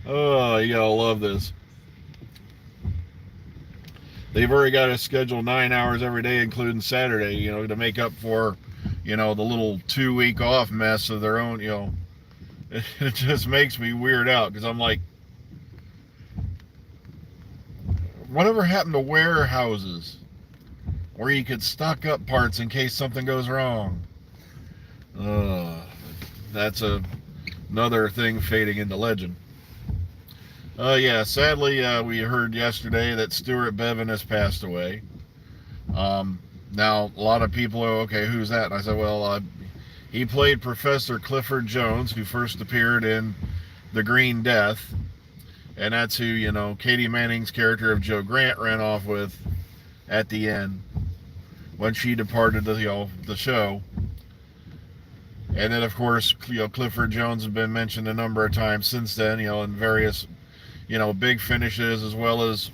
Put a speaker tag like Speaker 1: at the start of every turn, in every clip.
Speaker 1: Oh, you gotta love this. They've already got to schedule 9 hours every day, including Saturday, to make up for, the little 2 week off mess of their own. It just makes me weird out because I'm like, whatever happened to warehouses where you could stock up parts in case something goes wrong? Uh, that's another thing fading into legend. Yeah, sadly, we heard yesterday that Stuart Bevan has passed away. Now, a lot of people are, okay, who's that? And I said, well, he played Professor Clifford Jones, who first appeared in The Green Death. And that's who, Katie Manning's character of Joe Grant ran off with at the end when she departed the show. And then, of course, Clifford Jones has been mentioned a number of times since then, in various, big finishes, as well as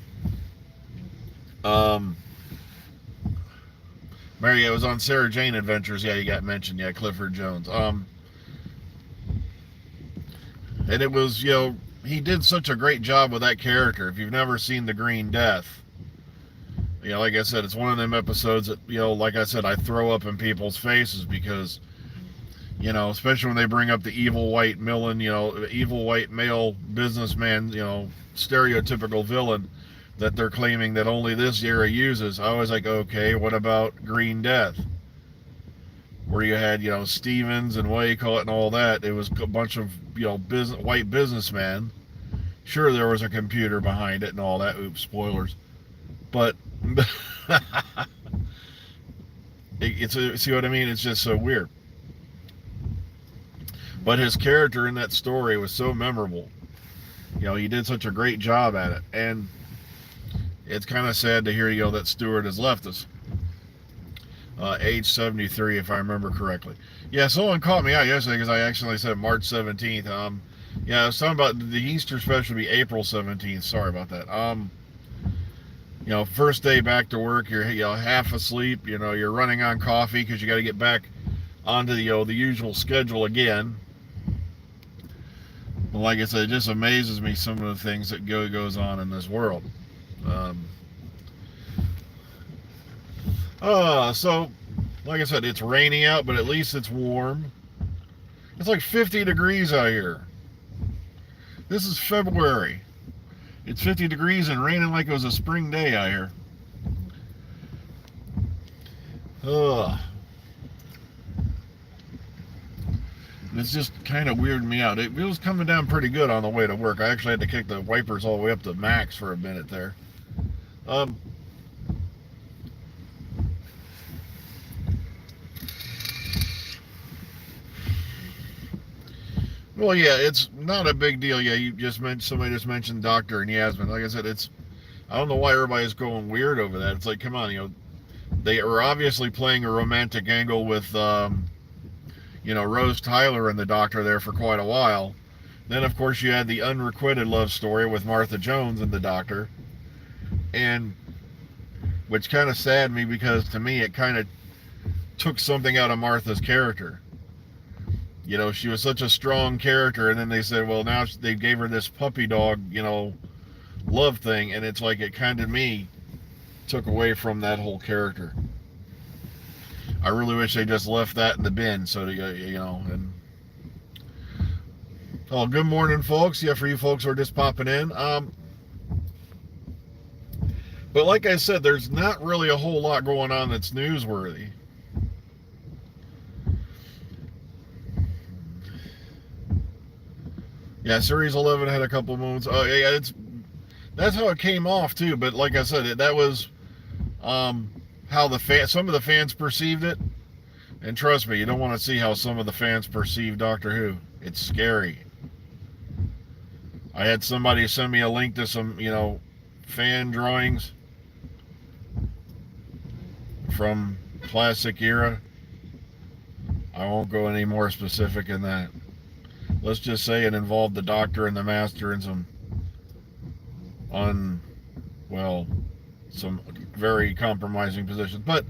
Speaker 1: um, Mary. It was on Sarah Jane Adventures. Yeah, you got mentioned. Yeah, Clifford Jones. And it was, he did such a great job with that character. If you've never seen The Green Death, like I said, it's one of them episodes that, like I said, I throw up in people's faces because, especially when they bring up the evil white villain, evil white male businessman, stereotypical villain that they're claiming that only this era uses. I was like, okay, what about Green Death? Where you had, Stevens and what you call it and all that. It was a bunch of, white businessmen. Sure, there was a computer behind it and all that. Oops, spoilers. But see what I mean? It's just so weird. But his character in that story was so memorable. He did such a great job at it. And it's kind of sad to hear, that Stewart has left us. Age 73, if I remember correctly. Yeah, someone caught me out yesterday because I actually said March 17th. Yeah, I was talking about the Easter special will be April 17th. Sorry about that. First day back to work, you're half asleep. You're running on coffee because you got to get back onto the usual schedule again. Well, like I said, it just amazes me some of the things that goes on in this world. So, like I said, it's raining out, but at least it's warm. It's like 50 degrees out here. This is February. It's 50 degrees and raining like it was a spring day out here. Ugh. It's just kind of weirding me out. It was coming down pretty good on the way to work. I actually had to kick the wipers all the way up to max for a minute there. Well, yeah, it's not a big deal. Yeah, somebody just mentioned Doctor and Yasmin. Like I said, I don't know why everybody's going weird over that. It's like, come on, they are obviously playing a romantic angle with, Rose Tyler and the Doctor there for quite a while. Then, of course, you had the unrequited love story with Martha Jones and the Doctor, and which kind of saddened me because to me it kind of took something out of Martha's character. She was such a strong character, and then they said, well, now they gave her this puppy dog, love thing, and it's like it kind of me took away from that whole character. I really wish they just left that in the bin, so and oh, good morning, folks. Yeah, for you folks who are just popping in. But like I said, there's not really a whole lot going on that's newsworthy. Yeah, Series 11 had a couple moments. Oh, yeah, that's how it came off too. But like I said, that was how some of the fans perceived it. And trust me, you don't want to see how some of the fans perceive Doctor Who. It's scary. I had somebody send me a link to some, fan drawings from classic era. I won't go any more specific than that. Let's just say it involved the Doctor and the Master in some some very compromising positions. But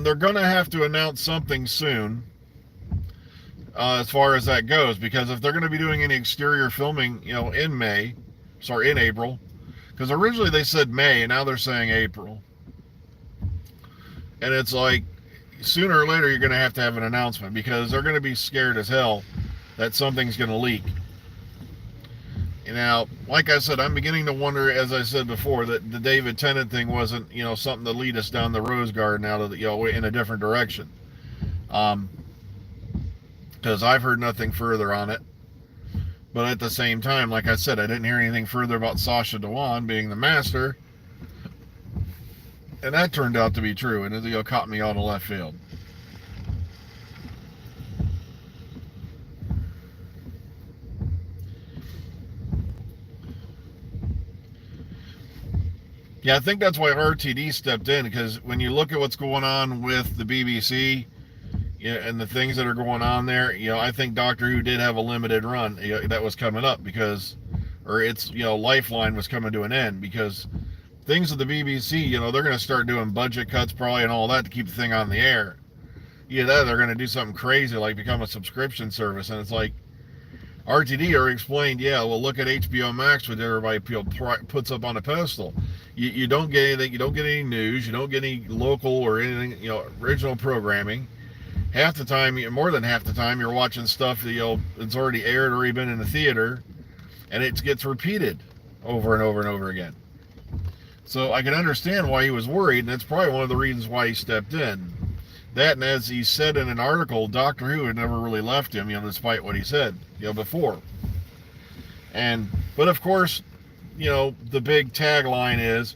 Speaker 1: they're going to have to announce something soon. as far as that goes, because if they're going to be doing any exterior filming, in April, because originally they said May and now they're saying April, and it's like sooner or later you're going to have an announcement, because they're going to be scared as hell that something's going to leak. Now, like I said, I'm beginning to wonder, as I said before, that the David Tennant thing wasn't, something to lead us down the rose garden out of the, in a different direction. Because I've heard nothing further on it. But at the same time, like I said, I didn't hear anything further about Sacha Dhawan being the master. And that turned out to be true, and it caught me out of left field. Yeah, I think that's why RTD stepped in, because when you look at what's going on with the BBC, and the things that are going on there, I think Doctor Who did have a limited run that was coming up, or its lifeline was coming to an end, because things with the BBC, they're going to start doing budget cuts probably and all that to keep the thing on the air. They're going to do something crazy like become a subscription service, and it's like RTD already explained, look at HBO Max, which everybody puts up on a pedestal. You don't get anything, you don't get any news, you don't get any local or anything, original programming. Half the time, more than half the time, you're watching stuff that it's already aired or even in the theater, and it gets repeated over and over and over again. So I can understand why he was worried, and that's probably one of the reasons why he stepped in. That, and as he said in an article, Doctor Who had never really left him, despite what he said, before. But of course, the big tagline is,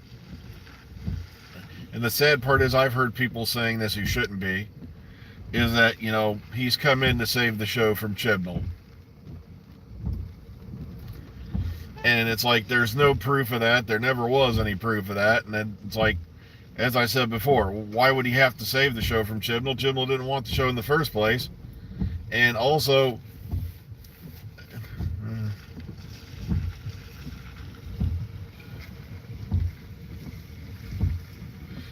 Speaker 1: and the sad part is I've heard people saying this who shouldn't be, is that, he's come in to save the show from Chibnall. And it's like, there's no proof of that. There never was any proof of that. And then it's like, as I said before, why would he have to save the show from Chibnall? Chibnall didn't want the show in the first place. And also,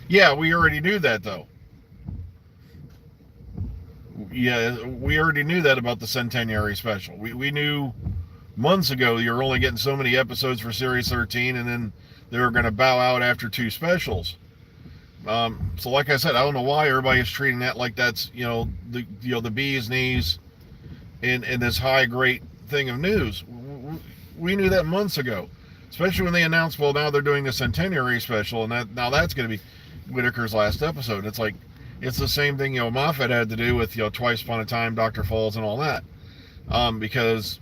Speaker 1: yeah, we already knew that, though. Yeah, we already knew that about the Centenary special. We knew months ago you were only getting so many episodes for Series 13, and then they were going to bow out after 2 specials. So like I said, I don't know why everybody's treating that like that's, the bee's knees in this high, great thing of news. We knew that months ago, especially when they announced, well, now they're doing the Centenary special, and that's going to be Whittaker's last episode. It's like, it's the same thing, Moffat had to do with, Twice Upon a Time, Dr. Falls, and all that. Because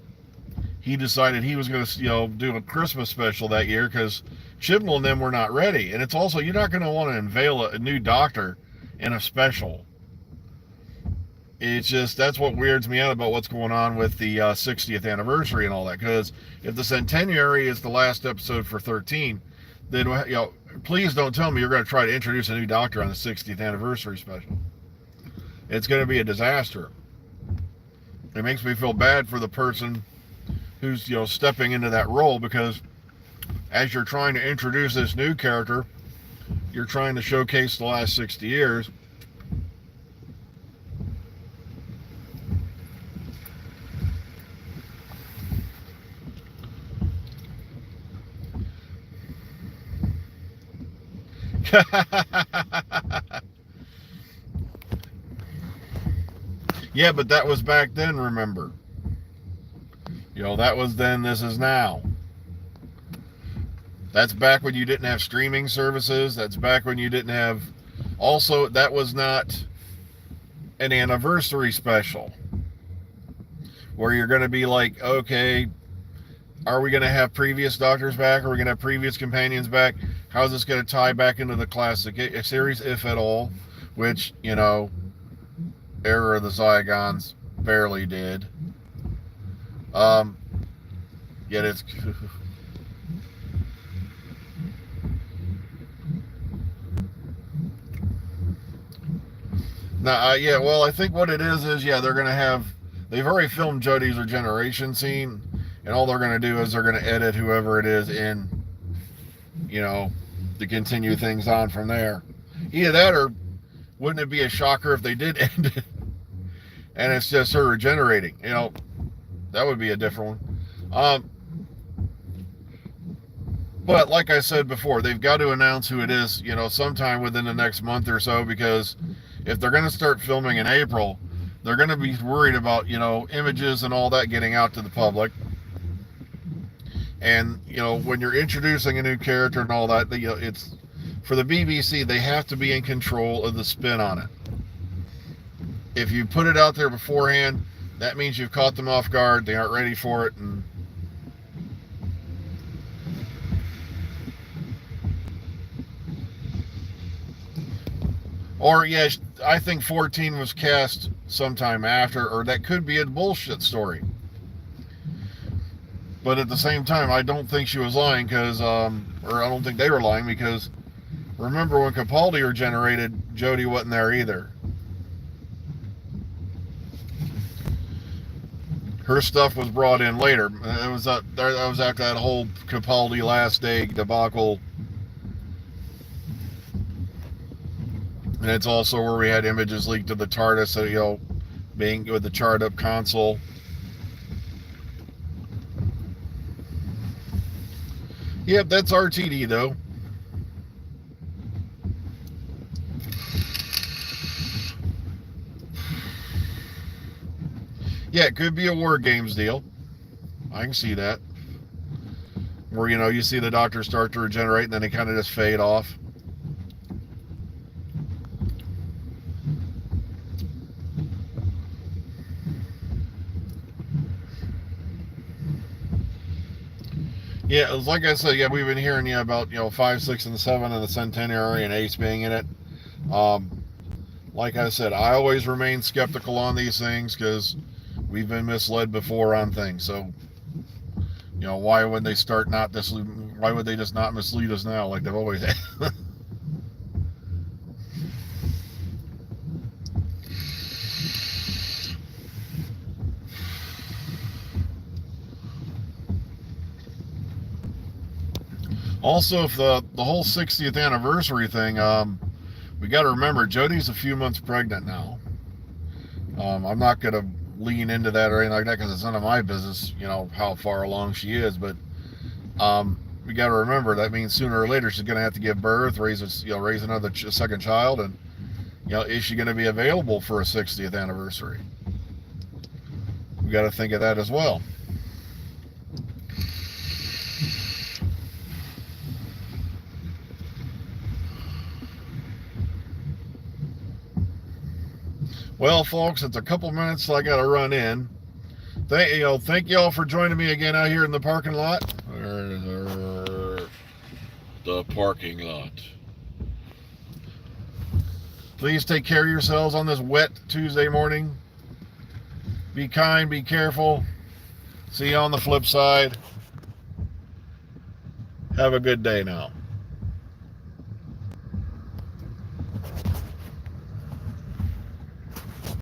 Speaker 1: he decided he was going to, do a Christmas special that year, because Chibnall and them were not ready. And it's also, you're not going to want to unveil a new Doctor in a special. It's just, that's what weirds me out about what's going on with the 60th anniversary and all that. Because if the Centenary is the last episode for 13, then, please don't tell me you're going to try to introduce a new Doctor on the 60th anniversary special. It's going to be a disaster. It makes me feel bad for the person who's, stepping into that role, because as you're trying to introduce this new character, you're trying to showcase the last 60 years. Yeah, but that was back then, remember. That was then, this is now. That's back when you didn't have streaming services. That's back when you didn't have... Also, that was not an anniversary special, where you're going to be like, okay, are we going to have previous Doctors back? Are we going to have previous companions back? How is this going to tie back into the classic series, if at all? Which, Era of the Zygons barely did. Yet it's... Now, well, I think what it is, they're going to have... They've already filmed Jodie's regeneration scene, and all they're going to do is they're going to edit whoever it is in, to continue things on from there. Either that, or wouldn't it be a shocker if they did end it and it's just her regenerating. That would be a different one. But like I said before, they've got to announce who it is, sometime within the next month or so, because if they're going to start filming in April, they're going to be worried about, images and all that getting out to the public. And, when you're introducing a new character and all that, it's for the BBC, they have to be in control of the spin on it. If you put it out there beforehand, that means you've caught them off guard. They aren't ready for it. Or, yes, I think 14 was cast sometime after, or that could be a bullshit story. But at the same time, I don't think she was lying because, or I don't think they were lying because, remember when Capaldi regenerated, Jodie wasn't there either. Her stuff was brought in later. That was after that whole Capaldi Last Day debacle. And it's also where we had images leaked of the TARDIS, being with the charred up console. Yep, that's RTD though. Yeah, it could be a War Games deal. I can see that. Where, you see the Doctor start to regenerate and then they kind of just fade off. Yeah, it was like I said, we've been hearing about 5, 6, and 7 and the Centenary and Ace being in it. Like I said, I always remain skeptical on these things because we've been misled before on things. So, why would they why would they just not mislead us now like they've always had? Also, if the whole 60th anniversary thing, we got to remember, Jodie's a few months pregnant now. I'm not going to lean into that or anything like that because it's none of my business, how far along she is. But we got to remember that means sooner or later she's going to have to give birth, raise another second child, and is she going to be available for a 60th anniversary? We got to think of that as well. Well, folks, it's a couple minutes till I got to run in. Thank you all for joining me again out here in the parking lot. The parking lot. Please take care of yourselves on this wet Tuesday morning. Be kind, be careful. See you on the flip side. Have a good day now.